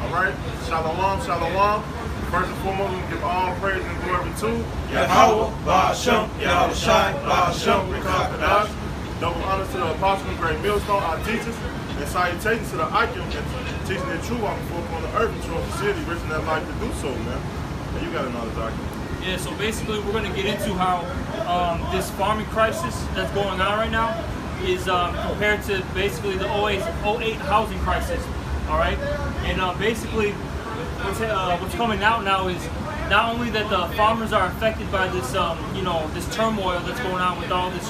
All right? Shalom, shalom. First and foremost, we give all praise and glory to Yahweh, Ba'ashem, Yahushai, Ba'ashem, Rekakadash. Double honor to the Apostle and Great Millstone, our teachers, and salutations to the Icon and teaching the true walking forth on the earth and true the city, rich in that life to do so, man. And you got another document. Yeah, so basically we're going to get into how this farming crisis that's going on right now is compared to basically the 08 housing crisis, all right? And basically what's coming out now is not only that the farmers are affected by this, this turmoil that's going on with all this,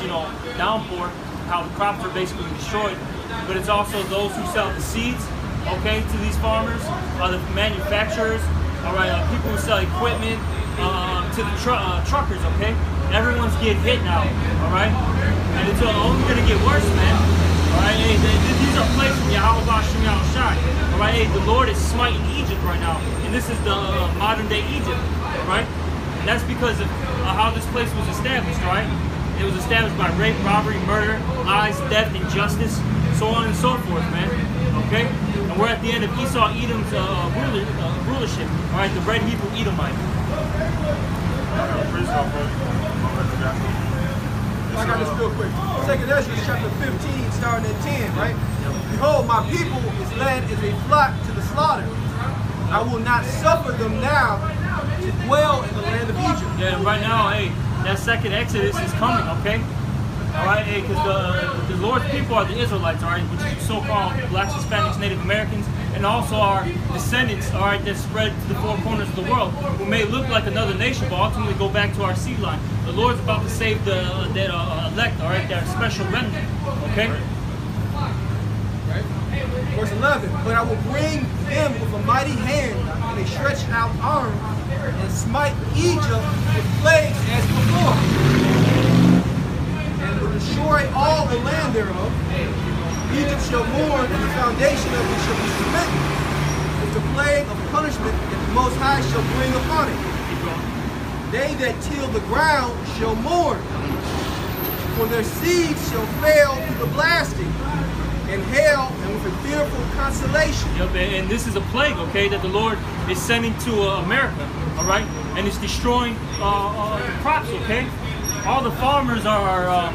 downpour, how the crops are basically destroyed, but it's also those who sell the seeds, okay, to these farmers, the manufacturers, all right, people who sell equipment to the truckers, okay? Everyone's getting hit now, all right? And it's only going to get worse, man. All right, hey, these are places from Yahweh Ba'ashem Yahushai. All right, hey, the Lord is smiting Egypt right now, and this is the modern-day Egypt, right? And that's because of how this place was established, right? It was established by rape, robbery, murder, lies, theft, injustice, so on and so forth, man. Okay? And we're at the end of Esau Edom's rulership. All right, the red Hebrew Edomite. I got this real quick. 2nd Ezra chapter 15, starting at 10, right? Behold, my people is led as a flock to the slaughter. I will not suffer them now to dwell in the land of Egypt. Yeah, and right now, hey, that second Exodus is coming, okay? All right, hey, because the Lord's people are the Israelites, all right, which is so-called blacks, Hispanics, Native Americans, and also our descendants, all right, that spread to the four corners of the world, who may look like another nation, but ultimately go back to our seed line. The Lord's about to save that elect, all right, that special remnant, okay? Right. Verse 11, but I will bring them with a mighty hand and a stretched out arm, and smite Egypt with plagues as before, and will destroy all the land thereof. Egypt shall mourn, and the foundation of it shall be smitten with the plague of punishment that the Most High shall bring upon it. They that till the ground shall mourn, for their seeds shall fail through the blasting, and hail, and with a fearful consolation. Yep, and this is a plague, okay, that the Lord is sending to America, all right? And it's destroying the crops, okay? All the farmers are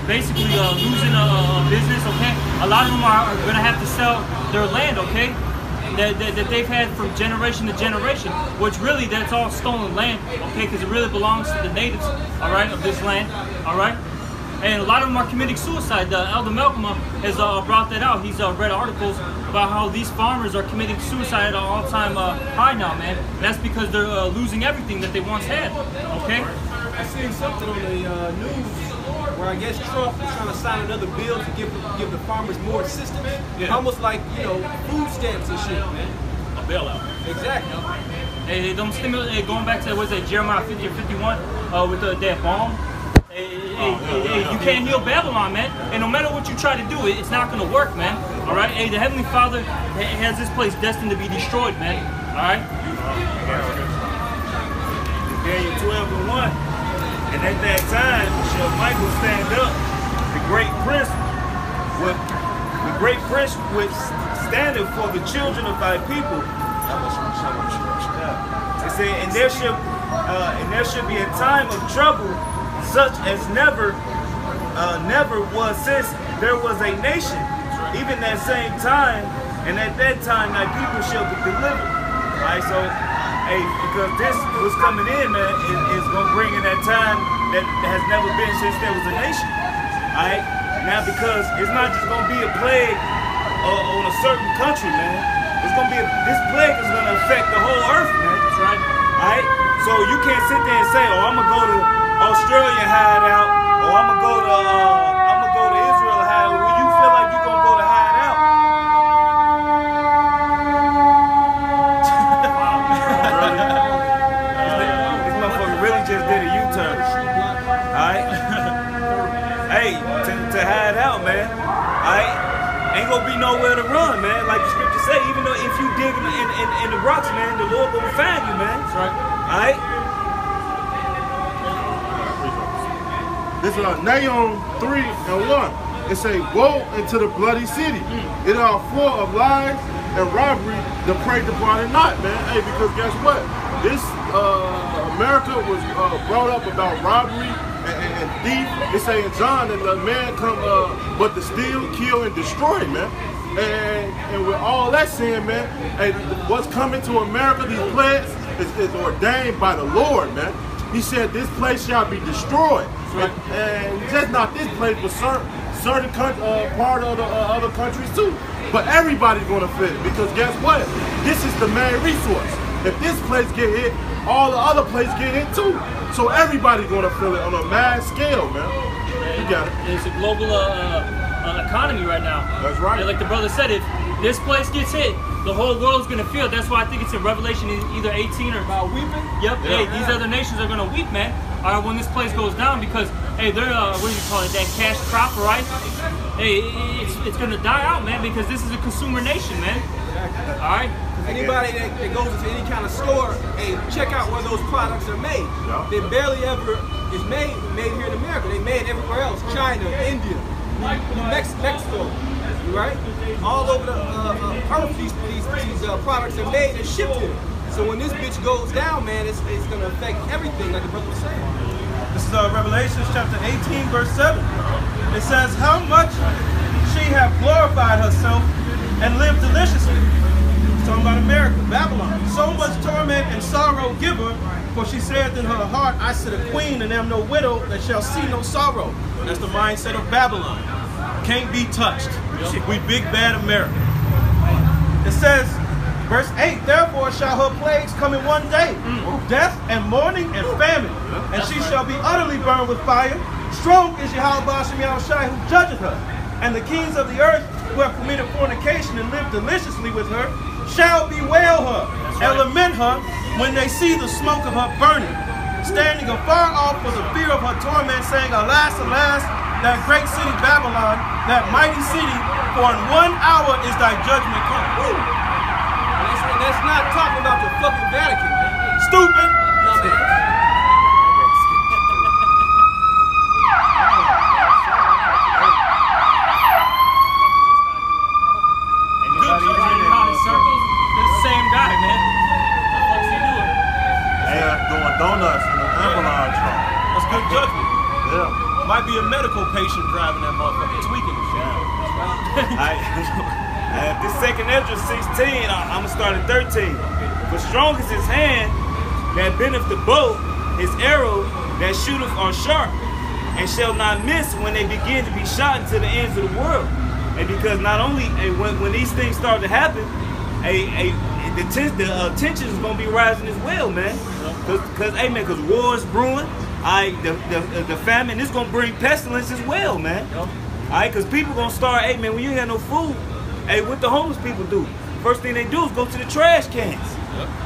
basically losing a business, okay? A lot of them are going to have to sell their land, okay? That they've had from generation to generation, which really, that's all stolen land, okay? Because it really belongs to the natives, all right, of this land, all right? And a lot of them are committing suicide. Elder Malcolm has brought that out. He's read articles about how these farmers are committing suicide at an all-time high now, man. And that's because they're losing everything that they once had, okay? I seen something on the news where I guess Trump is trying to sign another bill to give the farmers more assistance. Yeah. Almost like, food stamps and shit, man. A bailout. Exactly. Hey, them stimulate, going back to, what's that, Jeremiah 50 or 51, with that bomb. You can't heal Babylon, man. And no matter what you try to do, it's not going to work, man. All right? Hey, the Heavenly Father has this place destined to be destroyed, man. All right? Daniel 12:1. And at that time shall Michael stand up, the great prince which standeth for the children of thy people. It said, and there should be a time of trouble, such as never was since there was a nation, even that same time, and at that time thy people shall be delivered. All right, so, hey, because this was coming in, man, it's gonna bring in that time that has never been since there was a nation. All right, now because it's not just gonna be a plague on a certain country, man. It's gonna be this plague is gonna affect the whole earth, man. That's right. All right, so you can't sit there and say, oh, I'm gonna go to Australia hideout, or I'm gonna go to Israel hideout. When you feel like you're gonna go to hideout, this motherfucker really just did a U-turn. Alright? Hey, to hide out, man. Alright? Ain't gonna be nowhere to run, man. Like the scripture say, even though if you dig in the rocks, man, the Lord gonna find you, man. That's right. Alright? This is Nahum 3:1. It say, woe into the bloody city. It are full of lies and robbery, depraved upon it not, man. Hey, because guess what? This America was brought up about robbery and thief. It's saying John that the man come but to steal, kill, and destroy, man. And with all that saying, man, and what's coming to America, these plagues, is ordained by the Lord, man. He said this place shall be destroyed. Right. And just not this place, but certain part of the other countries too. But everybody's going to feel it, because guess what? This is the main resource. If this place get hit, all the other places get hit too. So everybody's going to feel it on a mass scale, man. You got it. It's a global economy right now. That's right. And like the brother said, if this place gets hit, the whole world's going to feel it. That's why I think it's in Revelation either 18 or... About weeping? Yep. Yeah. Hey, these other nations are going to weep, man. When this place goes down, because, hey, they're, what do you call it, that cash crop, right? Hey, it's going to die out, man, because this is a consumer nation, man. All right? Anybody that goes into any kind of store, hey, check out where those products are made. Yeah. They barely ever is made here in America. They made everywhere else. China, India, Mexico, right? All over the earth, these products are made and shipped here. So when this bitch goes down, man, it's going to affect everything, like the brother was saying. This is Revelation chapter 18, verse 7. It says, how much she hath glorified herself and lived deliciously. It's talking about America, Babylon. So much torment and sorrow give her, for she saith in her heart, I sit a queen and am no widow that shall see no sorrow. That's the mindset of Babylon. Can't be touched. We big bad America. It says, verse 8, therefore shall her plagues come in one day, death and mourning and famine, and she shall be utterly burned with fire. Strong is Yahweh Shem Yahushai who judgeth her, and the kings of the earth who have committed fornication and lived deliciously with her shall bewail her and lament her when they see the smoke of her burning, standing afar off for the fear of her torment, saying, alas, alas, that great city Babylon, that mighty city, for in 1 hour is thy judgment come. And that's not talking about the fucking Vatican, man. Stupid. Donuts in the ambulance truck. That's good judgment. Yeah. Might be a medical patient driving that motherfucker, tweaking the shit. This second Ezra 16, I'm gonna start at 13. For strong is his hand that bendeth the bow, his arrow that shooteth are sharp, and shall not miss when they begin to be shot into the ends of the world. And because not only when these things start to happen, the tension is gonna be rising as well, man. Because war is brewing. The famine is gonna bring pestilence as well, man. Alright, because people gonna start, hey man, when you ain't got no food, hey, what the homeless people do? First thing they do is go to the trash cans.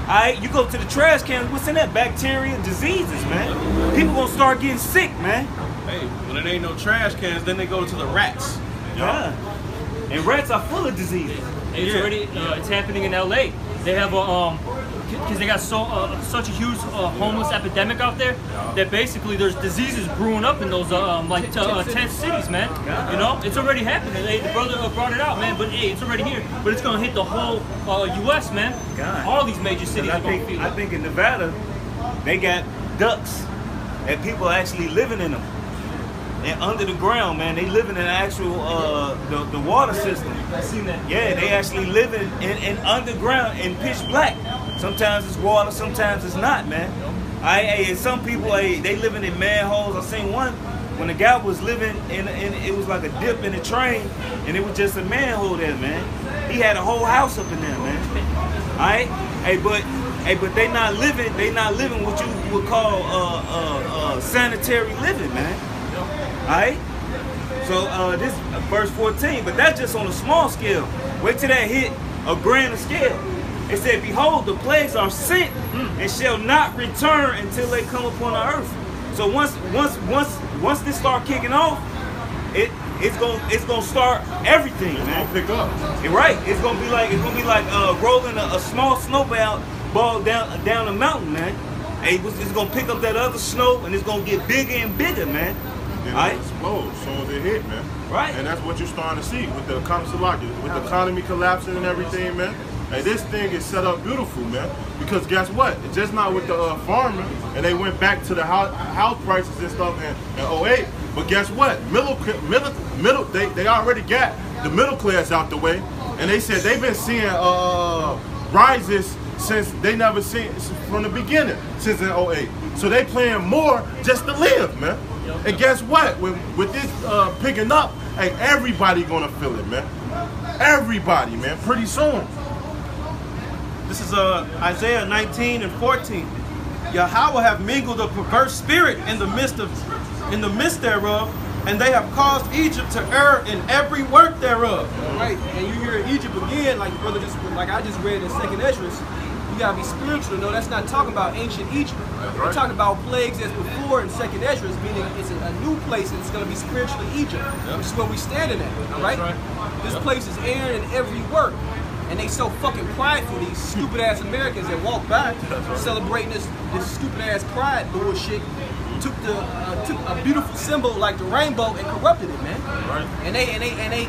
Alright, you go to the trash cans, what's in that? Bacteria, diseases, man. People gonna start getting sick, man. Hey, when it ain't no trash cans, then they go to the rats. Yeah. And rats are full of diseases. It's already it's happening in LA. They have because they got such a huge homeless epidemic out there that basically there's diseases brewing up in those tent cities, man. You know, it's already happening. Hey, the brother brought it out, man. But hey, it's already here. But it's gonna hit the whole U.S., man. God. All these major cities are gonna feel it. I think in Nevada they got ducts and people are actually living in them. And under the ground, man, they living in actual the water system. I seen that. Yeah, they actually living in underground in pitch black. Sometimes it's water, sometimes it's not, man. And some people, they living in manholes. I seen one when the guy was living in it was like a dip in a train, and it was just a manhole there, man. He had a whole house up in there, man. Alright, but they not living what you would call sanitary living, man. Alright? So this verse 14, but that's just on a small scale. Wait till that hit a grander scale. It said, behold, the plagues are sent and shall not return until they come upon the earth. So once this start kicking off, it's gonna start everything, man. It's gonna pick up. Right. It's gonna be like rolling a small snowball down a mountain, man. And it's gonna pick up that other snow and it's gonna get bigger and bigger, man. then Right. it explodes as soon as it hit, man. Right. And that's what you're starting to see with the economy collapsing and everything, man. Hey, this thing is set up beautiful, man. Because guess what? It's just not with the farming, and they went back to the house prices and stuff in 08. But guess what? They already got the middle class out the way, and they said they've been seeing rises since they never seen from the beginning, since in 08. So they playing more just to live, man. And guess what? With this picking up, hey, everybody gonna feel it, man. Everybody, man. Pretty soon. This is Isaiah 19 and 14. Yahweh have mingled a perverse spirit in the midst thereof, and they have caused Egypt to err in every work thereof. Right, and you hear Egypt again, like brother, like I just read in 2nd Esdras. You gotta be spiritual to know that's not talking about ancient Egypt. We're talking about plagues as before in 2nd Esdras, meaning it's a new place and it's gonna be spiritually Egypt, which is where we standing at. All right, this place is erring in every work. And they so fucking prideful, these stupid ass Americans that walk by celebrating this stupid ass pride bullshit. Took a beautiful symbol like the rainbow and corrupted it, man. Right. And they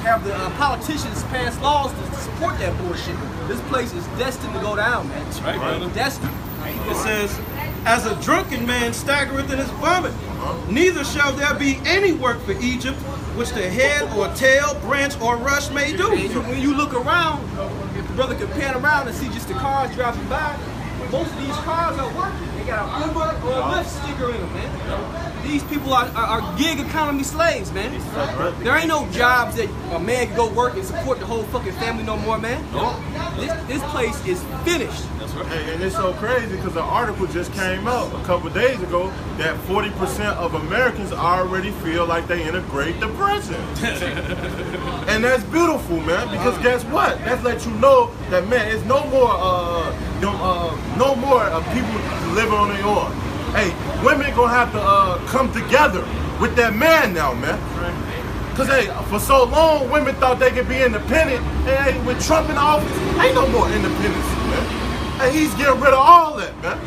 have the politicians pass laws to support that bullshit. This place is destined to go down, man. That's right, brother. Destined. It says, as a drunken man staggereth in his vomit, neither shall there be any work for Egypt, which the head or tail, branch or rush may do. And when you look around, if the brother can pan around and see just the cars driving by, most of these cars are working. They got a Uber or a Lyft sticker in them, man. These people are gig economy slaves, man. There ain't no jobs that a man can go work and support the whole fucking family no more, man. This place is finished. Hey, and it's so crazy because an article just came out a couple days ago that 40% of Americans already feel like they in a Great Depression. And that's beautiful, man, because guess what? That lets you know that, man, it's no more people living on their own. Hey, women gonna have to come together with that man now, man. Cause hey, for so long, women thought they could be independent, and hey, with Trump in office, ain't no more independence, man. Hey, he's getting rid of all that, man.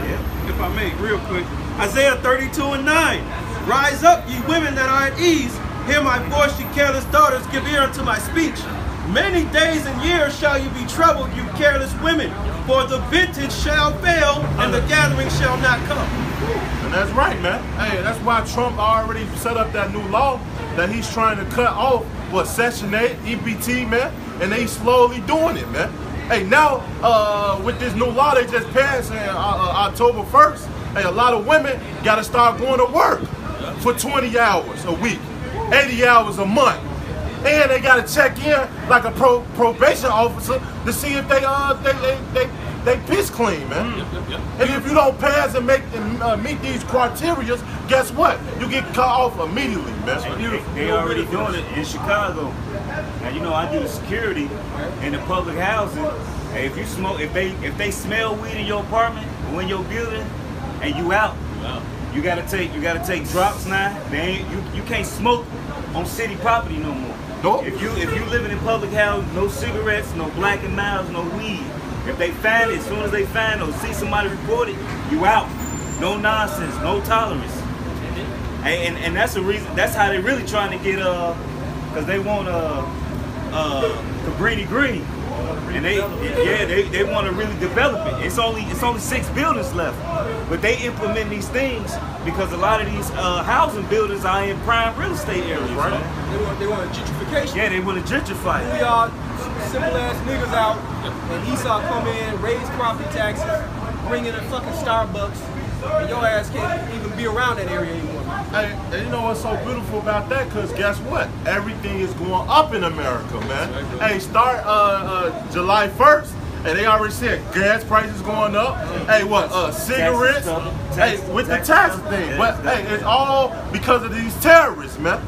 Yeah. If I may, real quick. Isaiah 32 and 9. Rise up, ye women that are at ease. Hear my voice, ye careless daughters. Give ear unto my speech. Many days and years shall you be troubled, you careless women. For the vintage shall fail, and the gathering shall not come. And that's right, man. Hey, that's why Trump already set up that new law that he's trying to cut off, Section 8, EBT, man. And they slowly doing it, man. Hey, now, with this new law they just passed in October 1st, hey, a lot of women got to start going to work for 20 hours a week, 80 hours a month. And they got to check in like a probation officer to see if they piss clean, man. And if you don't pass and meet these criteria, guess what? You get cut off immediately, man. They already doing it in Chicago. Now you know I do the security in the public housing. Hey, if you smoke, if they smell weed in your apartment or in your building, and you out, you gotta take drops now. You can't smoke on city property no more. Nope. If you living in public housing, no cigarettes, no Black and Milds, no weed. If they find it, as soon as they find it or see somebody report it, you out. No nonsense, no tolerance. And that's the reason. That's how they really trying to get because they want Cabrini Green, and they want to really develop it. It's only 6 buildings left, but they implement these things because a lot of these housing buildings are in prime real estate areas, right? They want gentrification. Yeah, they want to gentrify it. We are simple ass niggas out, and Esau come in, raise property taxes, bring in a fucking Starbucks, and your ass can't even be around that area anymore. Hey, and you know what's so beautiful about that? Because guess what? Everything is going up in America, man. Hey, start July 1st, and they already said gas prices going up. Hey, what? Cigarettes. Hey, with the tax thing. But hey, it's all because of these terrorists, man.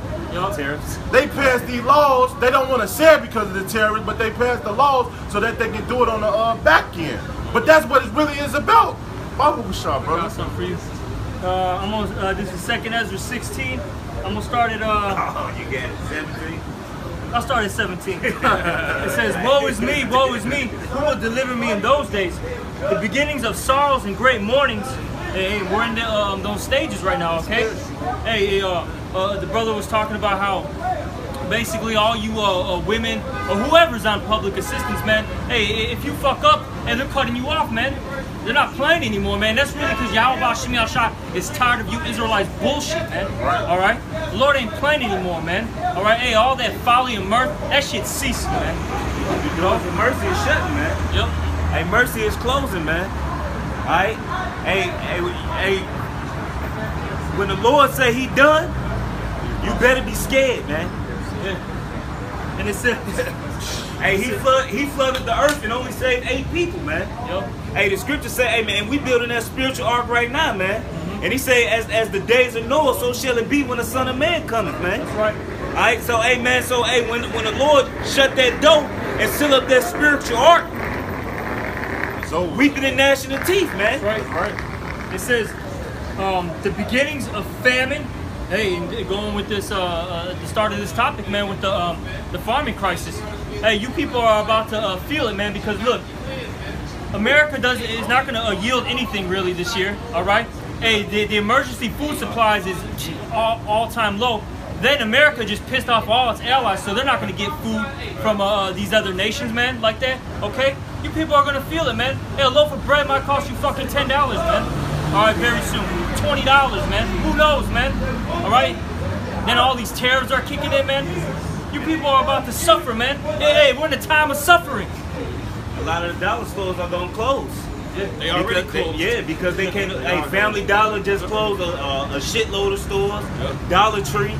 Terrorists. They passed these laws. They don't want to say it because of the terrorists, but they passed the laws so that they can do it on the back end. But that's what it really is about. Bible shop, brother. I got something for you. This is 2nd Esdras 16. I'm gonna start at Oh, you got it, 17. I'll start at 17. It says, woe is me, who will deliver me in those days? The beginnings of sorrows and great mournings, Hey, we're in those stages right now, okay? Hey, the brother was talking about how basically all you women or whoever's on public assistance, man, hey, if you fuck up and they're cutting you off, man, they're not playing anymore, man. That's really because Yahweh Shemi Shah is tired of you Israelites bullshit, man. All right? The Lord ain't playing anymore, man. All right? Hey, all that folly and mirth, that shit's ceasing, man. You know, mercy is shutting, man. Yep. Hey, mercy is closing, man. All right? Hey, when the Lord say he done, you better be scared, man. Yeah. And it says, hey, he flooded the earth and only saved 8 people, man. Yep. Hey, the scripture say, hey, man, we building that spiritual ark right now, man. And he say, as the days of Noah, so shall it be when the Son of Man cometh, man. That's right. All right, so, hey, man, so, hey, when the Lord shut that door and seal up that spiritual ark, So weeping and gnashing of teeth, man. That's right. It says, the beginnings of famine. Hey, and going with this, the start of this topic, man, with the farming crisis. Hey, you people are about to feel it, man, because look, America is not going to yield anything really this year. All right. Hey, the emergency food supplies is all-time low. Then America just pissed off all its allies, so they're not going to get food from these other nations, man, like that. Okay, you people are going to feel it, man. Hey, a loaf of bread might cost you fucking $10, man. All right, very soon, $20, man. Who knows, man? All right. Then all these tariffs are kicking in, man. You people are about to suffer, man. Hey, we're in a time of suffering. A lot of the dollar stores are gonna close. They already closed. Because they can't. Hey, Family Dollar just closed a shitload of stores. Dollar Tree.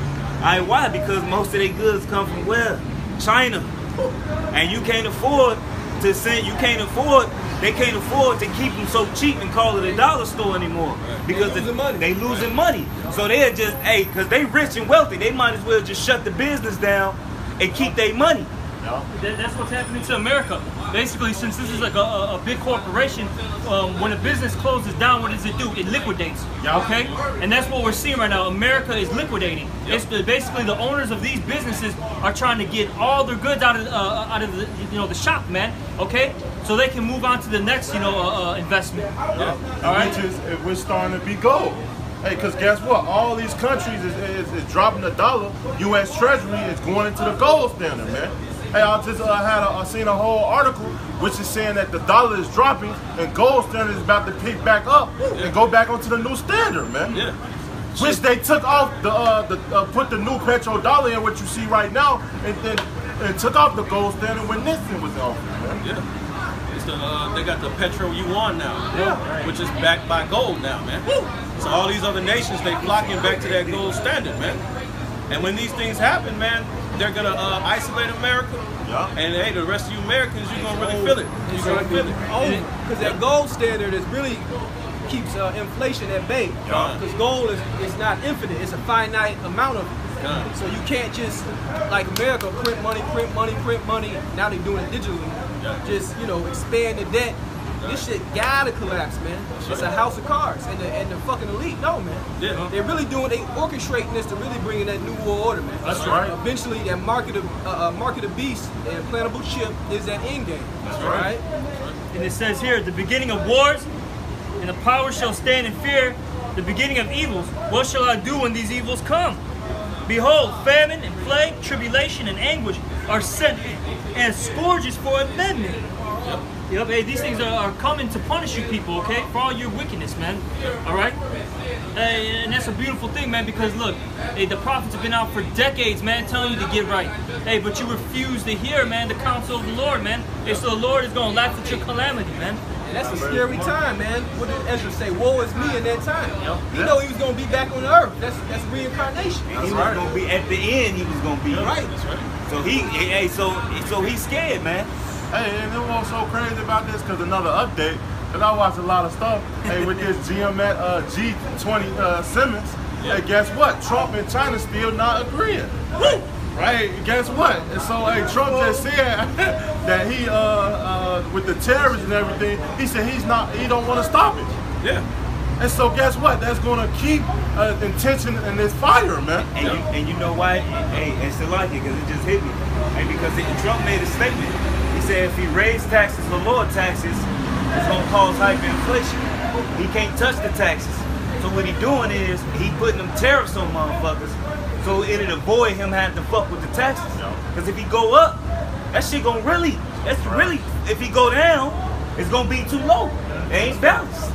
Why? Because most of their goods come from where? China. And you can't afford to send. They can't afford to keep them so cheap and call it a dollar store anymore because they losing money. So they're just, because they rich and wealthy, they might as well just shut the business down and keep their money. That's what's happening to America. Basically, since this is like a big corporation, when a business closes down, what does it do? It liquidates. Okay, and that's what we're seeing right now. America is liquidating. It's basically the owners of these businesses are trying to get all their goods out of the the shop, man. Okay, so they can move on to the next investment. All right, which is we're starting to be gold. Hey, because guess what? All these countries is dropping the dollar. U.S. Treasury is going into the gold standard, man. Hey, I just I seen a whole article which is saying that the dollar is dropping and gold standard is about to pick back up and go back onto the new standard, man. Yeah. Which they took off put the new petrodollar in what you see right now and took off the gold standard when Nixon was in office, man. Yeah. It's they got the Petro Yuan now, Yeah. which is backed by gold now, man. So all these other nations, they flocking back to that gold standard, man. And when these things happen, man, they're gonna isolate America. Yeah. And hey, the rest of you Americans, you're gonna really feel it. You're gonna feel it. Because that gold standard is really keeps inflation at bay. Because gold is not infinite; it's a finite amount of it. So you can't just like America print money. Now they're doing it digitally. Just expand the debt. This shit gotta collapse, man. It's a house of cards, and the fucking elite, no, man. Yeah. They're really they orchestrating this to really bring in that new world order, man. That's right. Eventually, that market of beast and implantable chip is that end game. That's right. And it says here, the beginning of wars, and the power shall stand in fear. The beginning of evils. What shall I do when these evils come? Behold, famine and plague, tribulation and anguish are sent, and scourges for amendment. Yep, hey, these things are coming to punish you people, okay? For all your wickedness, man. All right? And that's a beautiful thing, man, because look, hey, the prophets have been out for decades, man, telling you to get right. Hey, but you refuse to hear, man, the counsel of the Lord, man. Hey, so the Lord is going to laugh at your calamity, man. And that's a scary time, man. What did Ezra say? Woe is me in that time. You know he was going to be back on the earth. That's reincarnation. He was going to be, at the end, he was going to be. Right. That's right. So he's scared, man. Hey, and it was so crazy about this because another update, because I watch a lot of stuff. Hey, with this G20 Simmons, hey, guess what? Trump and China still not agreeing. Right? Guess what? And so, hey, Trump just said that he, with the terrorists and everything, he said he don't want to stop it. Yeah. And so, guess what? That's going to keep intention in this fire, man. And you know why? Hey, it's still like it because it just hit me. Hey, because Trump made a statement. He said if he raised taxes, the lower taxes, it's going to cause hyperinflation. He can't touch the taxes. So what he doing is he putting them tariffs on motherfuckers, so it'll avoid him having to fuck with the taxes. Because if he go up, that shit gonna really, if he go down, it's gonna be too low. It ain't balanced.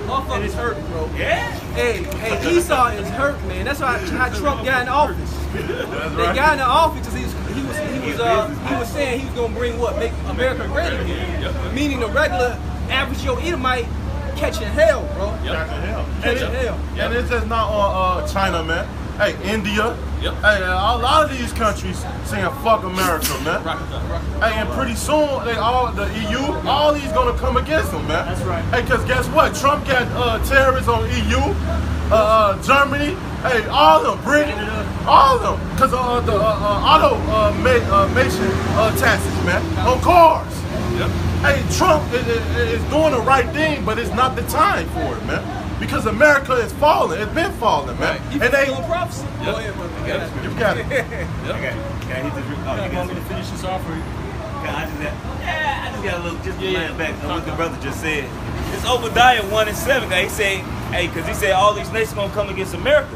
Motherfuckers hurt, bro. Yeah. Hey, Esau is hurt, man. That's why how Trump got in office. They got in the office because he was saying he was gonna bring what, make America great again. Meaning the regular average Joe Edomite catching hell, bro. Catching hell. Catching hell. And it's just not on China, man. Hey, India. Hey, a lot of these countries saying fuck America, man. Hey, and pretty soon the EU, all these gonna come against them, man. That's right. Hey, cause guess what? Trump got terrorists on EU, Germany, hey, all of them, Britain, all of them, cause the automation taxes, man, on cars. Hey, Trump is doing the right thing, but it's not the time for it, man. Because America is falling. It's been falling, man. You And they on prophecy. Go ahead, brother. You got it. You want me to finish this off? I just got a little, just laying back on what the brother just said. It's Obadiah 1:7. He said, hey, because he said all these nations gonna come against America.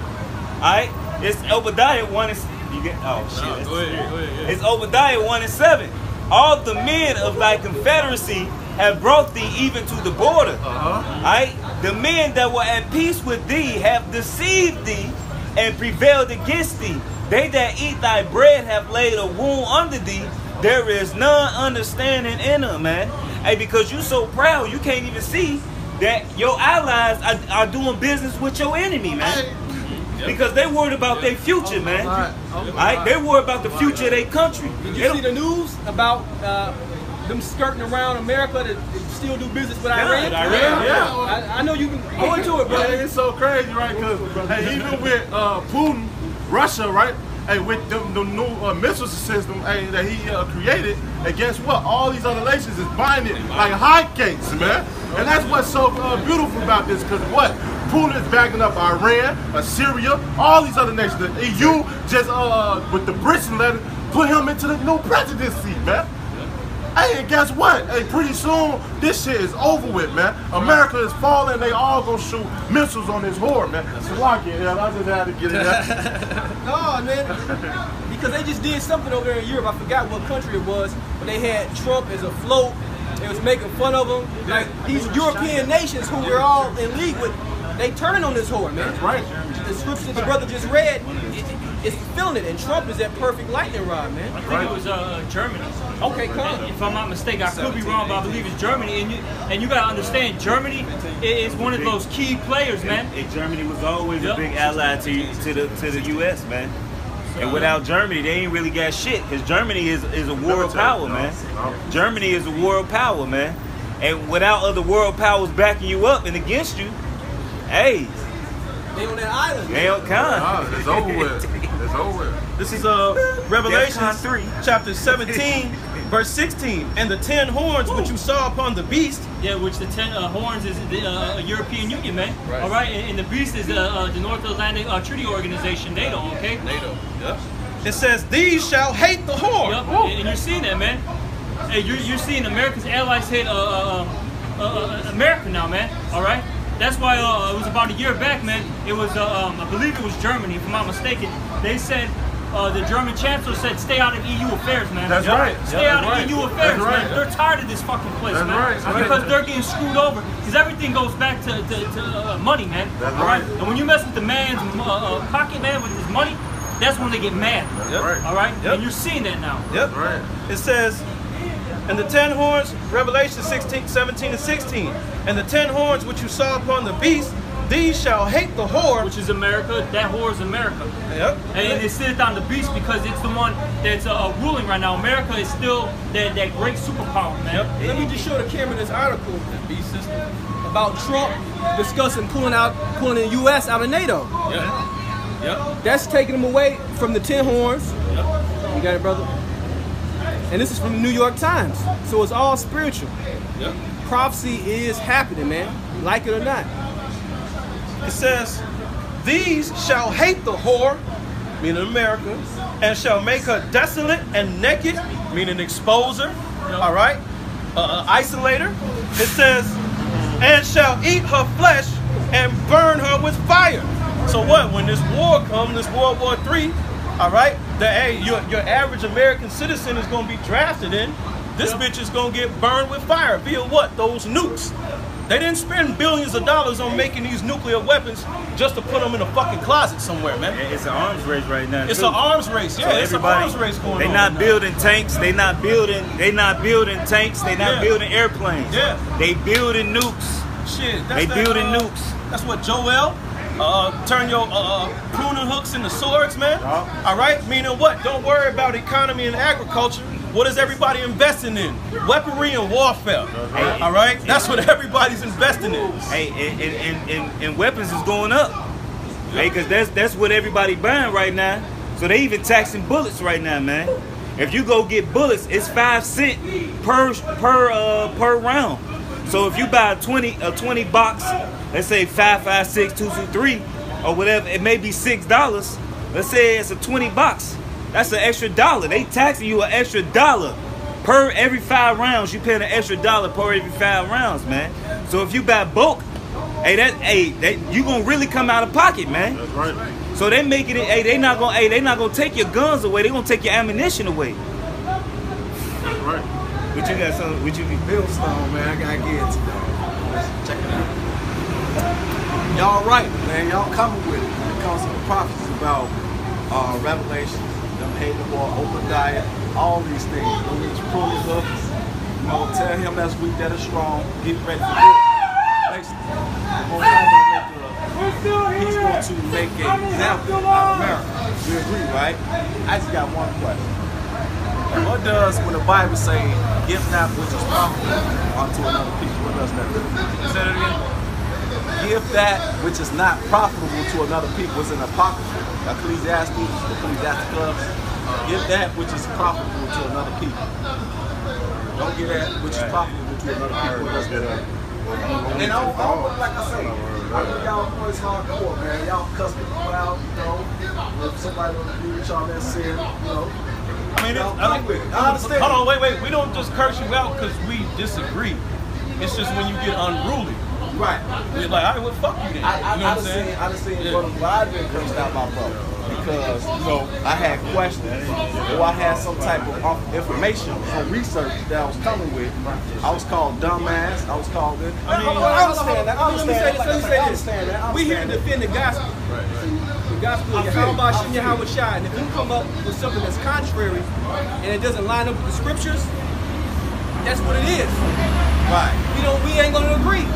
Alright? It's Obadiah 1 and you get go ahead. It's Obadiah 1:7. All the men of thy confederacy have brought thee even to the border. Alright? The men that were at peace with thee have deceived thee and prevailed against thee. They that eat thy bread have laid a wound under thee. There is none understanding in them, man. Hey, because you so proud, you can't even see that your allies are doing business with your enemy, man. Because they worried about their future, man. Alright? They worried about the future of their country. Did you see the news about them skirting around America to still do business with Iran? Yeah. I know you can go into it, bro. It's so crazy, right? Because hey, even with Putin, Russia, right? Hey, with the new missile system that he created, and guess what? All these other nations is buying it like hotcakes, man. And that's what's so beautiful about this, because what? Putin is backing up Iran, Syria, all these other nations. The EU just with the Britain letter put him into the new presidency, man. Hey, and guess what? Hey, pretty soon this shit is over with, man. America is falling. They all gonna shoot missiles on this whore, man. So I get it. I just had to get it out. No, man. Because they just did something over there in Europe. I forgot what country it was, but they had Trump as a float. They was making fun of him. Like these European nations who we're all in league with, they turning on this whore, man. That's right. The scripture that the brother just read, it's fulfilling it. And Trump is that perfect lightning rod, man. I think it was Germany. Okay, come. If I'm not mistaken, I could be wrong, but I believe it's Germany. And you gotta understand, Germany is one of those key players, man. And Germany was always a big ally to the U.S., man. And without Germany, they ain't really got shit. Because Germany is a world power, man. Germany is a world power, man. And without other world powers backing you up and against you, hey, They on that island. they don't count. It's over with. It's over with. This is Revelation 3. chapter 17, verse 16. And the 10 horns which you saw upon the beast. Yeah, which the 10 horns is the European Union, man. All right, and the beast is the North Atlantic Treaty Organization, NATO, okay? NATO. Yep. It says, these shall hate the whore. Yep, and you're seeing that, man. Hey, you're seeing America's allies hit America now, man. All right? That's why it was about a year back, man. It was, I believe it was Germany, if I'm not mistaken. They said, the German chancellor said, stay out of EU affairs, man. That's right. Stay out of EU affairs, right. man. They're tired of this fucking place, That's man. right. Because they're getting screwed over. Because everything goes back to money, man. That's all right? right. And when you mess with the man's pocket, man, with his money, that's when they get mad. Yep. Right. All right? Yep. And you're seeing that now. Yep. Right. It says, and the 10 horns, Revelation 17 and 16. And the 10 horns which you saw upon the beast, these shall hate the whore. Which is America. That whore is America. Yep. And it sits on the beast because it's the one that's ruling right now. America is still that great superpower, man. Yep. Let me just show the camera this article about Trump discussing pulling the U.S. out of NATO. Yep. Yep. That's taking them away from the 10 horns. Yep. You got it, brother? And this is from the New York Times. So it's all spiritual. Yep. Prophecy is happening, man. Like it or not. It says, these shall hate the whore, meaning America, and shall make her desolate and naked, meaning exposer, all right, isolator. It says, and shall eat her flesh and burn her with fire. So what? When this war comes, this World War III, all right, your average American citizen is going to be drafted in. This bitch is going to get burned with fire via what? Those nukes. They didn't spend billions of dollars on making these nuclear weapons just to put them in a fucking closet somewhere, man. It's an arms race right now. It's an arms race. Yeah, it's an arms race going on. They not building tanks. They not building tanks. They not building airplanes. Yeah. They building nukes. Shit. They building nukes. That's what Joel. Turn your pruning hooks into swords, man. All right? Meaning what? Don't worry about economy and agriculture. What is everybody investing in? Weaponry and warfare. All right? That's what everybody's investing in. Hey, and weapons is going up. Hey, because that's what everybody buying right now. So they even taxing bullets right now, man. If you go get bullets, it's 5 cents per round. So if you buy a 20 box, let's say 556 223 or whatever, it may be $6. Let's say it's a 20 box. That's an extra $1. They taxing you an extra $1 per every 5 rounds. You paying an extra $1 per every 5 rounds, man. So if you buy bulk, you gonna really come out of pocket, man. That's right. So they making it. They not gonna take your guns away. They gonna take your ammunition away. That's right. What you got? What you be? Millstone, man, I gotta get it to y'all. Check it out. Y'all right, man. Y'all coming with it. When it comes to the prophecies about Revelation, them hating the war, Obadiah, all these things. Don't need to pull his hooks. You know, tell him that's weak, that is strong. Get ready for it. Basically, he's going to make an example out of America. You agree, right? I just got one question. What does, when the Bible say, give not which is profitable unto another people, what does that mean? Say that again? Give that which is not profitable to another people. It's an apocrypha. Ecclesiasticus. Give that which is profitable to another people. Don't give that which is profitable to another people. What does that mean? And I don't like I say, I know y'all boys hardcore, man. Y'all cuss people out, you know. If somebody don't agree with y'all, that's sin, you know. I mean, I understand. Hold on, wait. We don't just curse you out because we disagree. It's just when you get unruly. Right. We're like, all right, well, fuck you then. You know what I'm saying? I understand, brother, but I've been cursed out my brother because, you know, I had questions or I had some type of information or research that I was coming with. I was called dumbass. I was called this. I understand that. Let me say this. We here to defend the gospel. The gospel of Yahweh Shem Yahweh Shai. And if you come up with something that's contrary and it doesn't line up with the scriptures, that's what it is. Right. We ain't gonna agree.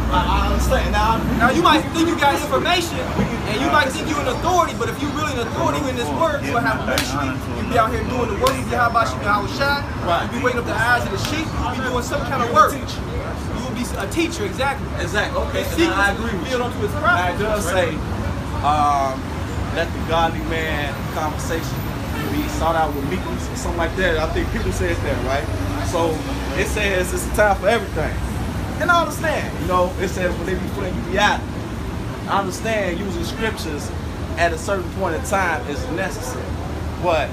I understand. Now you might think you got information and you might think you're an authority, but if you really an authority in this word, you will have ministry. You be out here doing the work of Yahweh Shem Yahweh Shai. You be waking up the eyes of the sheep. You be doing some kind of work. You will be a teacher, exactly. Exactly. Okay. And I agree with you. Onto his prophet. It does say, let the godly man conversation be sought out with meekness or something like that. I think people says that, right? So it says it's a time for everything. And I understand, you know, it says when they be putting you be out. I understand using scriptures at a certain point in time is necessary. But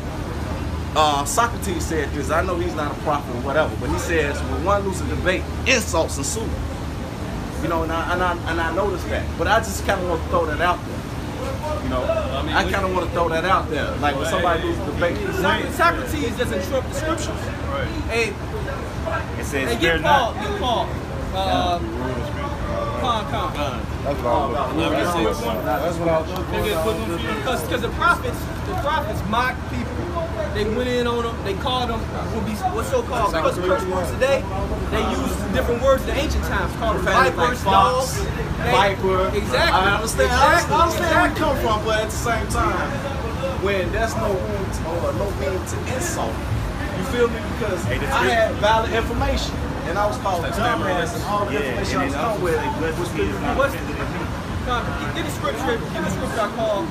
Socrates said this. I know he's not a prophet or whatever, but he says when one loses a debate, insults ensue. You know, and I noticed that. But I just kind of want to throw that out there. You know, I kind of want to throw that out there. Like when somebody loses a debate. Socrates doesn't trump the scriptures. Right. Hey, It says, hey, get Paul. Con. That's what I was doing. That's what I was doing. Because the prophets mocked people. They went in on them. They called them what's so-called curse words today. They use different words in the ancient times. Called them vipers, dogs, viper. Exactly. I understand. Exactly. I understand where you come from, but at the same time, when there's no room or no meaning to insult, you feel me? Because I had valid information. And I was called a dumbass, and all the information I was coming with was Get the scripture I called,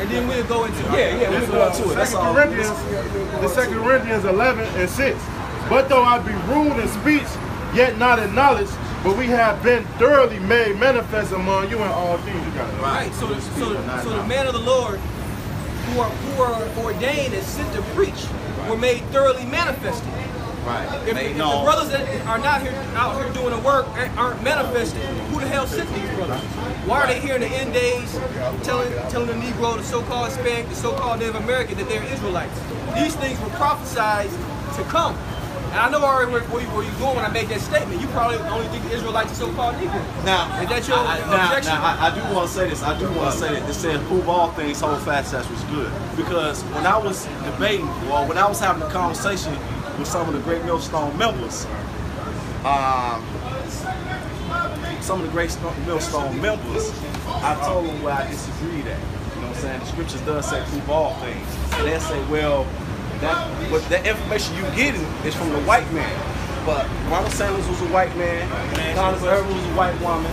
and then we'll go into we'll go into it. That's all. The 2 Corinthians 11:6. But though I be rude in speech, yet not in knowledge, but we have been thoroughly made manifest among you in all things. You got it. Right. So the man of the Lord, who are ordained and sent to preach, were made thoroughly manifested. Right. If the brothers that are not here out here doing the work aren't manifesting, who the hell sent these brothers? Why are they here in the end days telling the Negro, the so-called Hispanic, the so-called Native American that they're Israelites? These things were prophesied to come. And I know already where you're going when I make that statement. You probably only think the Israelites are so-called Negro. Now, is that your objection? I do want to say this. I do want to say that it says prove all things, hold fast, that's what's good. Because when I was debating, or when I was having a conversation with some of the great Millstone members, I told them where I disagreed at. You know what I'm saying? The scriptures does say prove all things. And they say, well, that information you getting is from the white man. But Ronald Sanders was a white man, Thomas Irving was a white woman,